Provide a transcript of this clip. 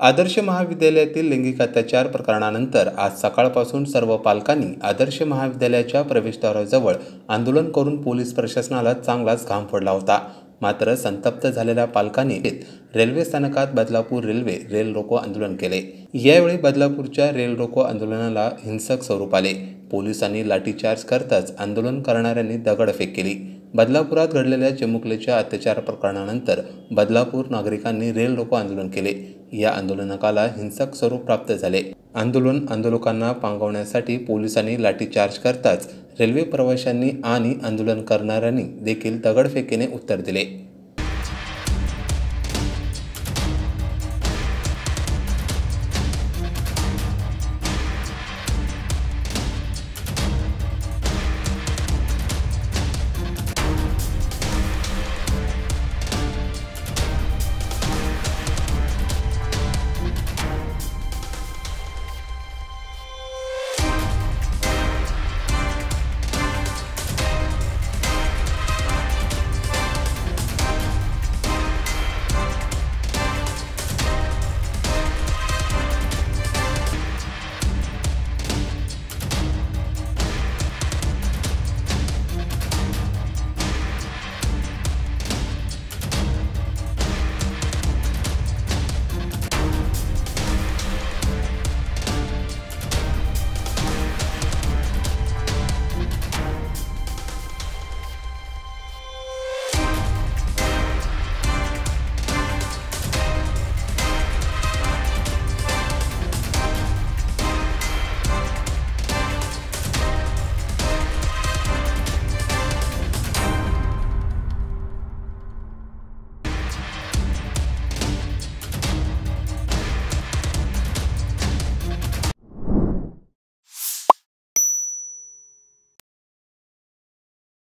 आदर्श महाविद्यालयातील लैंगिक अत्याचार प्रकरणानंतर आज सकाळपासून सर्व पालकांनी आदर्श महाविद्यालयाच्या प्रवेशद्वाराजवळ आंदोलन करून पोलीस प्रशासनाला चांगलाच घाम फोडला होता। मात्र संतप्त झालेल्या पालकांनी रेल्वे स्थानकात बदलापूर रेल रोको आंदोलन केले। यावेळी बदलापूरच्या रेल रोको आंदोलनाला हिंसक स्वरूप आले। पोलिसांनी लाठीचार्ज करताच आंदोलन करणाऱ्यांनी दगडफेक केली। बदलापुरात घडलेल्या चिमुकलीच्या अत्याचार प्रकरणानंतर बदलापूर नागरिकांनी रेल रोको आंदोलन केले। या आंदोलनाला हिंसक स्वरूप प्राप्त झाले। आंदोलकांना पांगवण्यासाठी पोलिसांनी लाठीचार्ज करताच रेल्वे प्रवाशांनी आणि आंदोलन करणाऱ्यांनी देखील दगडफेकीने उत्तर दिले।